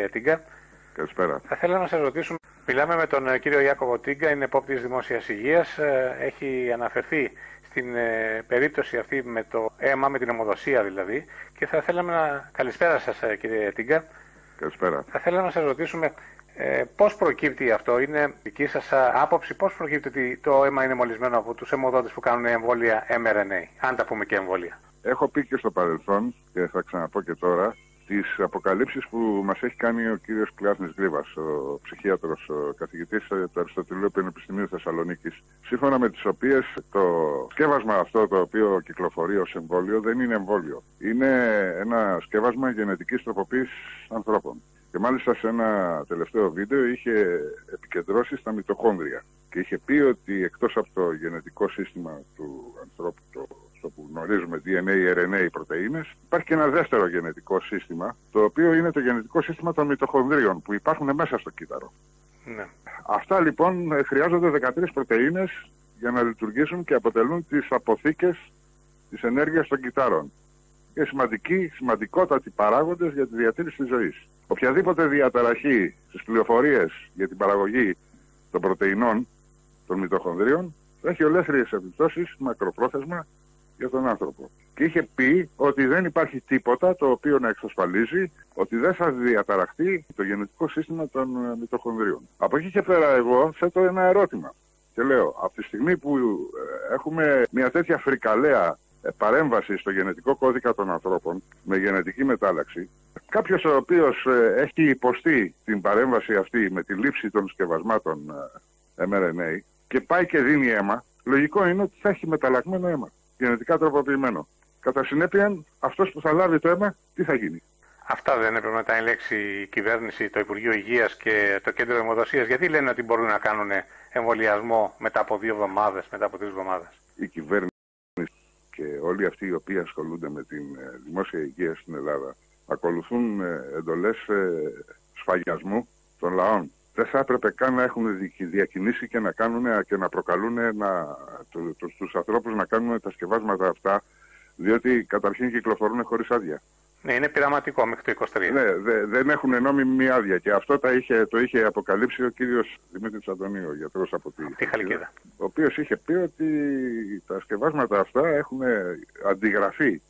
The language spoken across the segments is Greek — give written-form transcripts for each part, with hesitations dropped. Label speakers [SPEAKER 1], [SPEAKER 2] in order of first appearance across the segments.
[SPEAKER 1] κύριε Τίγκα.
[SPEAKER 2] Καλησπέρα.
[SPEAKER 1] Θα ήθελα να σας ρωτήσουμε, μιλάμε με τον κύριο Ιάκωβο Τίγκα, είναι επόπτης δημόσιας υγείας, έχει αναφερθεί στην περίπτωση αυτή με το αίμα, με την αιμοδοσία δηλαδή, και θα θέλαμε να... Καλησπέρα σας κύριε Τίγκα.
[SPEAKER 2] Καλησπέρα.
[SPEAKER 1] Θα θέλαμε να σας ρωτήσουμε πώς προκύπτει αυτό, είναι δική σας άποψη, πώς προκύπτει ότι το αίμα είναι μολυσμένο από τους αιμοδότες που κάνουν εμβόλια mRNA, αν τα πούμε και εμβόλια.
[SPEAKER 2] Έχω πει και στο παρελθόν και θα ξαναπώ και τώρα τις αποκαλύψεις που μας έχει κάνει ο κύριος Κλάσνης Γρήβας, ο ψυχίατρος, ο καθηγητής του Αριστοτελείου Πανεπιστημίου Θεσσαλονίκης, σύμφωνα με τις οποίες το σκεύασμα αυτό το οποίο κυκλοφορεί ως εμβόλιο δεν είναι εμβόλιο. Είναι ένα σκεύασμα γενετικής τροποποίησης ανθρώπων. Και μάλιστα σε ένα τελευταίο βίντεο είχε επικεντρώσει στα μυτοχόνδρια και είχε πει ότι εκτός από το γενετικό σύστημα του ανθρώπου, το που γνωρίζουμε DNA, RNA, πρωτεΐνες, υπάρχει και ένα δεύτερο γενετικό σύστημα, το οποίο είναι το γενετικό σύστημα των μυτοχονδρίων που υπάρχουν μέσα στο κύτταρο.
[SPEAKER 1] Ναι. Αυτά
[SPEAKER 2] λοιπόν χρειάζονται 13 πρωτεΐνες για να λειτουργήσουν και αποτελούν τις αποθήκες της ενέργειας των κυττάρων. Και σημαντικότατοι παράγοντες για τη διατήρηση της ζωής. Οποιαδήποτε διαταραχή στις πληροφορίες για την παραγωγή των πρωτεϊνών των μυτοχονδρίων θα έχει ολέθριες επιπτώσεις μακροπρόθεσμα για τον άνθρωπο. Και είχε πει ότι δεν υπάρχει τίποτα το οποίο να εξασφαλίζει ότι δεν θα διαταραχθεί το γενετικό σύστημα των μυτοχονδρίων. Από εκεί και πέρα εγώ θέτω ένα ερώτημα και λέω, από τη στιγμή που έχουμε μια τέτοια φρικαλαία παρέμβαση στο γενετικό κώδικα των ανθρώπων με γενετική μετάλλαξη, κάποιος ο οποίος έχει υποστεί την παρέμβαση αυτή με τη λήψη των σκευασμάτων mRNA και πάει και δίνει αίμα, λογικό είναι ότι θα έχει μεταλλαγμένο αίμα, γενετικά τροποποιημένο. Κατά συνέπεια, αυτός που θα λάβει το αίμα, τι θα γίνει?
[SPEAKER 1] Αυτά δεν έπρεπε να τα ελέγξει η κυβέρνηση, το Υπουργείο Υγείας και το Κέντρο Αιμοδοσίας? Γιατί λένε ότι μπορούν να κάνουν εμβολιασμό μετά από 2 εβδομάδες, μετά από 3 εβδομάδες?
[SPEAKER 2] Η κυβέρνηση και όλοι αυτοί οι οποίοι ασχολούνται με την δημόσια υγεία στην Ελλάδα ακολουθούν εντολές σφαγιασμού των λαών. Δεν θα έπρεπε καν να έχουν διακινήσει και να κάνουν και να προκαλούν τους ανθρώπους να κάνουν τα σκευάσματα αυτά, διότι καταρχήν κυκλοφορούν χωρίς άδεια.
[SPEAKER 1] Ναι, είναι πειραματικό μέχρι το 23.
[SPEAKER 2] Ναι, δεν έχουν νόμιμη άδεια και αυτό το είχε αποκαλύψει ο κύριος Δημήτρης Αντωνίου, ο γιατρός από τη
[SPEAKER 1] Χαλκίδα,
[SPEAKER 2] ο οποίος είχε πει ότι τα σκευάσματα αυτά έχουν αντιγραφεί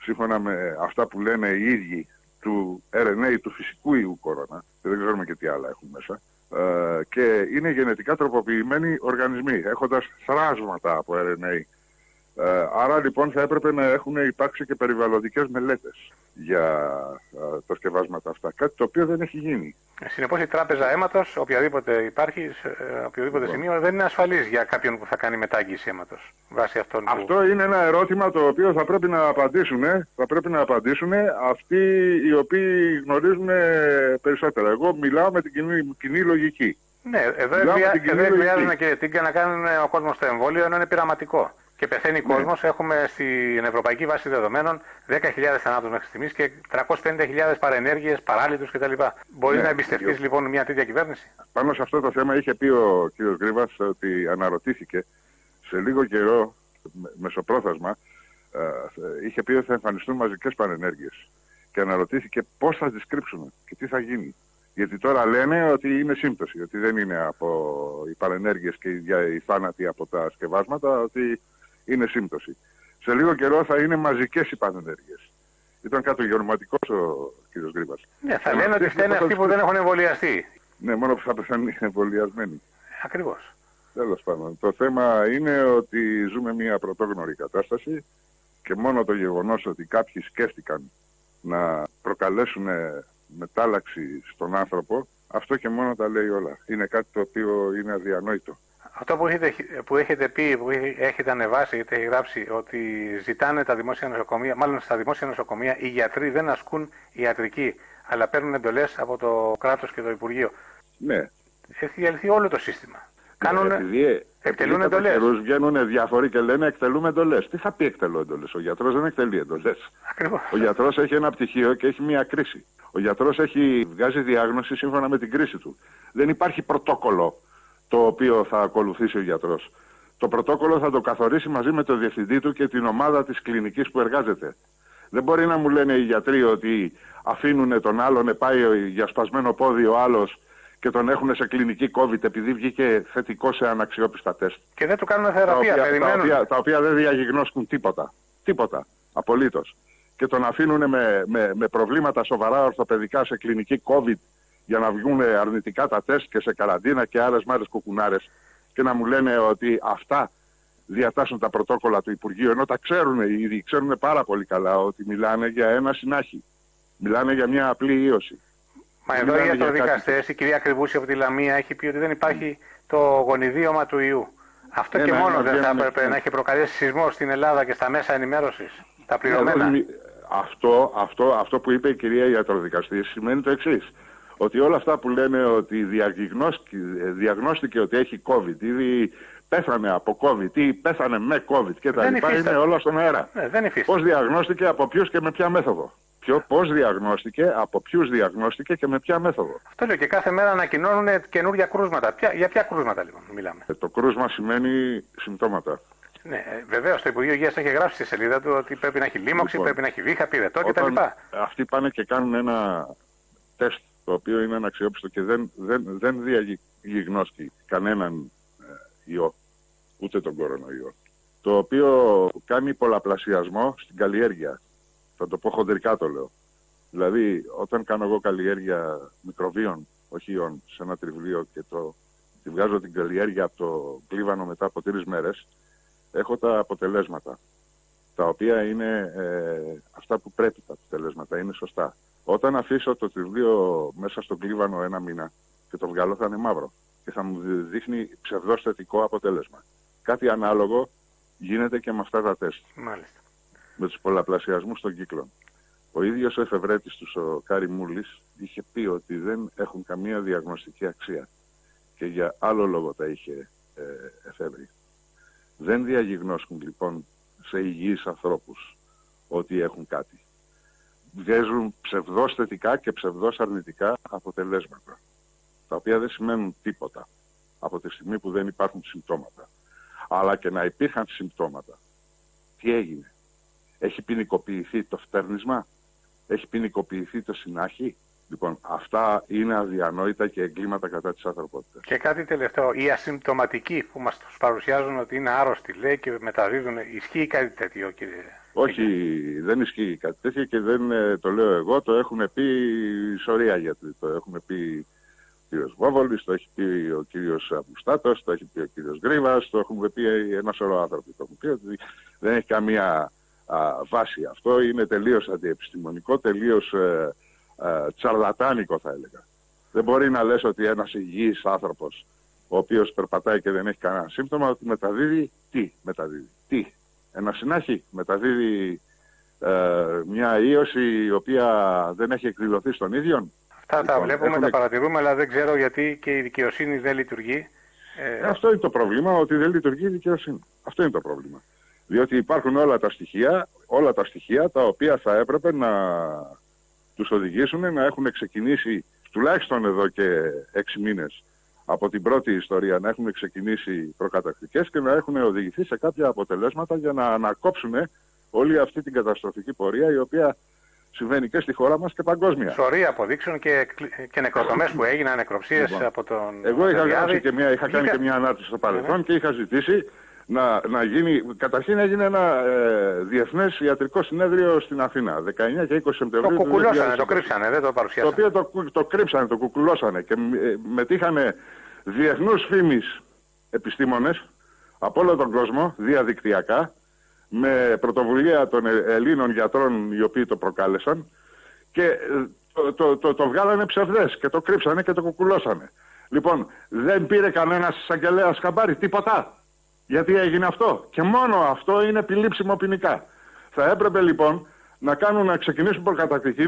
[SPEAKER 2] σύμφωνα με αυτά που λένε οι ίδιοι του RNA, του φυσικού ιού κορώνα, και δεν ξέρουμε και τι άλλα έχουν μέσα, και είναι γενετικά τροποποιημένοι οργανισμοί, έχοντας θράσματα από RNA. Άρα λοιπόν θα έπρεπε να έχουν υπάρξει και περιβαλλοντικές μελέτες για τα σκευάσματα αυτά, κάτι το οποίο δεν έχει γίνει.
[SPEAKER 1] Συνεπώς η τράπεζα αίματος, οποιαδήποτε υπάρχει, σε οποιοδήποτε σημείο, δεν είναι ασφαλής για κάποιον που θα κάνει μετάγγιση αίματος. Βάσει αυτών που...
[SPEAKER 2] Αυτό είναι ένα ερώτημα το οποίο θα πρέπει να απαντήσουν, αυτοί οι οποίοι γνωρίζουν περισσότερα. Εγώ μιλάω με την κοινή λογική.
[SPEAKER 1] Ναι, εδώ χρειάζεται και Τίγκα να κάνει ο κόσμος το εμβόλιο, ενώ είναι πειραματικό. Και πεθαίνει κόσμος. Έχουμε στην Ευρωπαϊκή Βάση Δεδομένων 10.000 θανάτους μέχρι στιγμής και 350.000 παρενέργειες, παράλυτους κτλ. Μπορεί να εμπιστευτείς λοιπόν μια τέτοια κυβέρνηση?
[SPEAKER 2] Πάνω σε αυτό το θέμα είχε πει ο κ. Γρήβας ότι αναρωτήθηκε σε λίγο καιρό, μεσοπρόθεσμα, είχε πει ότι θα εμφανιστούν μαζικές παρενέργειες. Και αναρωτήθηκε πώς θα τις κρύψουμε και τι θα γίνει. Γιατί τώρα λένε ότι είναι σύμπτωση, ότι δεν είναι από οι παρενέργειες και οι θάνατοι από τα σκευάσματα, ότι είναι σύμπτωση. Σε λίγο καιρό θα είναι μαζικές οι παρενέργειες. Ήταν κατογερματικός ο κ. Γρήβας.
[SPEAKER 1] Ναι, θα λένε ότι φταίνε αυτοί που δεν έχουν εμβολιαστεί.
[SPEAKER 2] Ναι, μόνο που θα πεθάνουν εμβολιασμένοι.
[SPEAKER 1] Ακριβώς.
[SPEAKER 2] Τέλος πάντων. Το θέμα είναι ότι ζούμε μια πρωτόγνωρη κατάσταση και μόνο το γεγονός ότι κάποιοι σκέφτηκαν να προκαλέσουν μετάλλαξη στον άνθρωπο, αυτό και μόνο τα λέει όλα. Είναι κάτι το οποίο είναι αδιανόητο.
[SPEAKER 1] Αυτό που έχετε πει, που έχετε ανεβάσει, έχετε γράψει, ότι ζητάνε τα δημόσια νοσοκομεία, μάλλον στα δημόσια νοσοκομεία, οι γιατροί δεν ασκούν ιατρική, αλλά παίρνουν εντολές από το κράτος και το Υπουργείο.
[SPEAKER 2] Ναι.
[SPEAKER 1] Έχει διαλυθεί όλο το σύστημα. Εκτελούν εντολές.
[SPEAKER 2] Βγαίνουν διάφοροι και λένε εκτελούμε εντολές. Τι θα πει εκτελώ εντολές? Ο γιατρός δεν εκτελεί εντολές.
[SPEAKER 1] Ακριβώς.
[SPEAKER 2] Ο γιατρός έχει ένα πτυχίο και έχει μια κρίση. Ο γιατρός βγάζει διάγνωση σύμφωνα με την κρίση του. Δεν υπάρχει πρωτόκολλο το οποίο θα ακολουθήσει ο γιατρός. Το πρωτόκολλο θα το καθορίσει μαζί με το διευθυντή του και την ομάδα της κλινικής που εργάζεται. Δεν μπορεί να μου λένε οι γιατροί ότι αφήνουν τον άλλον, πάει για σπασμένο πόδι ο άλλος και τον έχουν σε κλινική COVID επειδή βγήκε θετικό σε αναξιόπιστα τεστ.
[SPEAKER 1] Και δεν του κάνουν θεραπεία,
[SPEAKER 2] τα οποία δεν διαγνώσκουν τίποτα. Τίποτα. Απολύτως. Και τον αφήνουν με προβλήματα σοβαρά ορθοπαιδικά σε κλινική COVID για να βγουν αρνητικά τα τεστ και σε καραντίνα και άλλες μάρες κουκουνάρες και να μου λένε ότι αυτά διατάσσουν τα πρωτόκολλα του Υπουργείου, ενώ τα ξέρουν ήδη, ξέρουν πάρα πολύ καλά ότι μιλάνε για ένα συνάχη. Μιλάνε για μια απλή ίωση.
[SPEAKER 1] Μα εδώ οι ιατροδικαστές, η κυρία Κρυβούση από τη Λαμία έχει πει ότι δεν υπάρχει το γονιδίωμα του ιού. Αυτό και μόνο δεν θα έπρεπε να έχει προκαλέσει σεισμό στην Ελλάδα και στα μέσα ενημέρωσης, τα πληρωμένα.
[SPEAKER 2] Αυτό που είπε η κυρία ιατροδικαστή σημαίνει το εξής. Ότι όλα αυτά που λένε ότι διαγνώστηκε ότι έχει COVID, ήδη πέθανε από COVID ή πέθανε με COVID και τα λοιπά, είναι όλα στον αέρα. Πώς διαγνώστηκε, από ποιους και με ποια μέθοδο. Πώς διαγνώστηκε, από ποιους διαγνώστηκε και με ποια μέθοδο.
[SPEAKER 1] Αυτό λέω, και κάθε μέρα ανακοινώνουν καινούργια κρούσματα. Για ποια κρούσματα λοιπόν μιλάμε?
[SPEAKER 2] Το κρούσμα σημαίνει συμπτώματα.
[SPEAKER 1] Ναι, βεβαίως το Υπουργείο Υγείας έχει γράψει στη σελίδα του ότι πρέπει να έχει λίμωξη, πρέπει να έχει βήχα, πυρετό κτλ.
[SPEAKER 2] Αυτοί πάνε και κάνουν ένα τεστ το οποίο είναι αναξιόπιστο και δεν διαγνώστηκε κανέναν ιό, ούτε τον κορονοϊό. Το οποίο κάνει πολλαπλασιασμό στην καλλιέργεια. Θα το πω χοντρικά, το λέω. Δηλαδή, όταν κάνω εγώ καλλιέργεια μικροβίων, όχι ιών, σε ένα τριβλίο και τη βγάζω την καλλιέργεια από το κλίβανο μετά από 3 μέρες, έχω τα αποτελέσματα. Τα οποία είναι αυτά που πρέπει, τα αποτελέσματα είναι σωστά. Όταν αφήσω το τριβλίο μέσα στο κλίβανο 1 μήνα και το βγάλω, θα είναι μαύρο και θα μου δείχνει ψευδώς θετικό αποτέλεσμα. Κάτι ανάλογο γίνεται και με αυτά τα τεστ.
[SPEAKER 1] Μάλιστα.
[SPEAKER 2] Με τους πολλαπλασιασμούς των κύκλων. Ο ίδιος ο εφευρέτης τους, ο Κάρι Μούλης, είχε πει ότι δεν έχουν καμία διαγνωστική αξία και για άλλο λόγο τα είχε εφεύρει. Δεν διαγνώσκουν λοιπόν σε υγιείς ανθρώπους ότι έχουν κάτι. Βγάζουν ψευδώς θετικά και ψευδώς αρνητικά αποτελέσματα, τα οποία δεν σημαίνουν τίποτα από τη στιγμή που δεν υπάρχουν συμπτώματα. Αλλά και να υπήρχαν συμπτώματα, τι έγινε? Έχει ποινικοποιηθεί το φτέρνισμα? Έχει ποινικοποιηθεί το συνάχη? Λοιπόν, αυτά είναι αδιανόητα και εγκλήματα κατά της ανθρωπότητας.
[SPEAKER 1] Και κάτι τελευταίο, οι ασυμπτωματικοί που μας τους παρουσιάζουν ότι είναι άρρωστοι, λέει, και μεταδίδουν, ισχύει κάτι τέτοιο, κύριε?
[SPEAKER 2] Όχι, δεν ισχύει κάτι τέτοιο και δεν το λέω εγώ, το έχουν πει σωρία γιατροί. Το έχουν πει ο κύριος Βόβολης, το έχει πει ο κύριος Μουστάτος, το έχει πει ο κύριος Γκρίβας, το έχουν πει ένα σωρό άνθρωποι. Το έχουν πει ότι δεν έχει καμία βάση αυτό, είναι τελείως αντιεπιστημονικό, τελείως τσαρλατάνικο θα έλεγα. Δεν μπορεί να λες ότι ένας υγιής άνθρωπος, ο οποίος περπατάει και δεν έχει κανένα σύμπτωμα, ότι μεταδίδει τι, ένα συνάχη, μεταδίδει μια ίωση η οποία δεν έχει εκδηλωθεί στον ίδιον.
[SPEAKER 1] Αυτά τα βλέπουμε, τα παρατηρούμε, αλλά δεν ξέρω γιατί και η δικαιοσύνη δεν λειτουργεί.
[SPEAKER 2] Αυτό είναι το πρόβλημα, ότι δεν λειτουργεί η δικαιοσύνη. Αυτό είναι το πρόβλημα. Διότι υπάρχουν όλα τα στοιχεία τα οποία θα έπρεπε να τους οδηγήσουν να έχουν ξεκινήσει, τουλάχιστον εδώ και 6 μήνες από την πρώτη ιστορία, να έχουν ξεκινήσει προκαταρκτικές και να έχουν οδηγηθεί σε κάποια αποτελέσματα για να ανακόψουν όλη αυτή την καταστροφική πορεία, η οποία συμβαίνει και στη χώρα μας και παγκόσμια.
[SPEAKER 1] Σωρία αποδείξεων και νεκροτομές που έγιναν, νεκροψίες από τον...
[SPEAKER 2] Εγώ είχα κάνει και μια ανάρτηση στο παρελθόν και είχα ζητήσει να γίνει, καταρχήν έγινε ένα διεθνές ιατρικό συνέδριο στην Αθήνα, 19 και 20 Σεπτεμβρίου.
[SPEAKER 1] Το κουκουλώσανε, το κρύψανε, δεν το παρουσιάσανε.
[SPEAKER 2] Το οποίο το κρύψανε, το κουκουλώσανε και μετήχανε διεθνούς φήμης επιστήμονες από όλο τον κόσμο, διαδικτυακά, με πρωτοβουλία των Ελλήνων γιατρών οι οποίοι το προκάλεσαν και το βγάλανε ψευδές και το κρύψανε και το κουκουλώσανε. Λοιπόν, δεν πήρε κανένας εισαγγελέας χαμπάρι, τίποτα. Γιατί έγινε αυτό. Και μόνο αυτό είναι επιλήψιμο ποινικά. Θα έπρεπε λοιπόν να ξεκινήσουν προκατακτική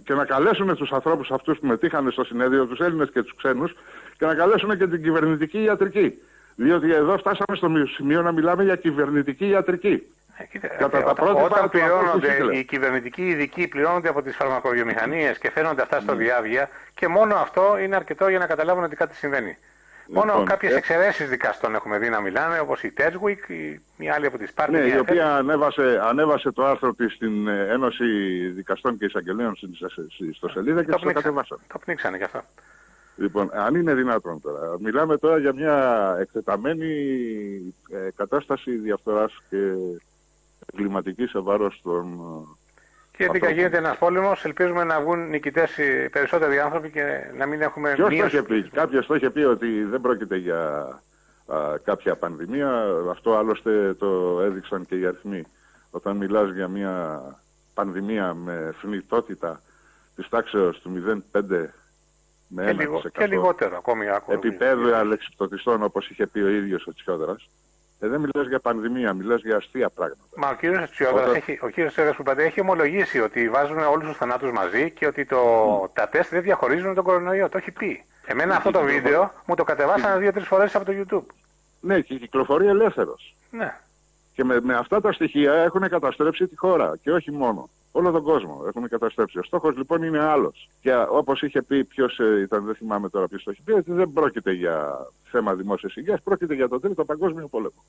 [SPEAKER 2] και να καλέσουν τους ανθρώπους αυτούς που μετήχαν στο συνέδριο, τους Έλληνες και τους ξένους, και να καλέσουν και την κυβερνητική ιατρική. Διότι εδώ φτάσαμε στο σημείο να μιλάμε για κυβερνητική ιατρική.
[SPEAKER 1] Κατά τα όταν πληρώνονται οι κυβερνητικοί ειδικοί, πληρώνονται από τις φαρμακοβιομηχανίες και φαίνονται αυτά στο διάβγεια, και μόνο αυτό είναι αρκετό για να καταλάβουν ότι κάτι συμβαίνει. Μόνο λοιπόν, κάποιες εξαιρέσεις δικαστών έχουμε δει να μιλάνε, όπως η Τέτσουικ, μια άλλη από τις Πάρτι.
[SPEAKER 2] Ναι, η οποία ανέβασε το άρθρο της στην Ένωση Δικαστών και Εισαγγελέων στην ιστοσελίδα και το κατεβάσανε.
[SPEAKER 1] Το πνίξανε κι αυτό.
[SPEAKER 2] Λοιπόν, αν είναι δυνατόν τώρα. Μιλάμε τώρα για μια εκτεταμένη κατάσταση διαφθοράς και εγκληματικής σε βάρος των...
[SPEAKER 1] Και ειδικά γίνεται ένας πόλεμος, ελπίζουμε να βγουν νικητές οι περισσότεροι άνθρωποι και να μην έχουμε μείωση.
[SPEAKER 2] Κάποιος το είχε πει ότι δεν πρόκειται για κάποια πανδημία, αυτό άλλωστε το έδειξαν και οι αριθμοί. Όταν μιλάς για μια πανδημία με θνητότητα της τάξεως του 0,5 με 1%
[SPEAKER 1] και λιγότερο ακόμη
[SPEAKER 2] επίπεδου αλεξιπτωτιστών, όπως είχε πει ο ίδιος ο Τσιόδρας. Δεν μιλάς για πανδημία, μιλάς για αστεία πράγματα.
[SPEAKER 1] Μα ο κύριος Τσιόδρας, ο κύριος Τσιόδρας έχει ομολογήσει ότι βάζουν όλους τους θανάτους μαζί και ότι τα τεστ δεν διαχωρίζουν τον κορονοϊό. Το έχει πει. Εμένα αυτό το βίντεο μου το κατεβάσανε 2-3 φορές από το YouTube.
[SPEAKER 2] Ναι, και κυκλοφορεί ελεύθερος.
[SPEAKER 1] Ναι. Και
[SPEAKER 2] με αυτά τα στοιχεία έχουν καταστρέψει τη χώρα. Και όχι μόνο. Όλο τον κόσμο έχουν καταστρέψει. Ο στόχος λοιπόν είναι άλλος. Και όπως είχε πει, ποιος ήταν, δεν θυμάμαι τώρα ποιος το έχει πει, ότι δεν πρόκειται για θέμα δημόσιας υγείας, πρόκειται για τον Τρίτο Παγκόσμιο Πόλεμο.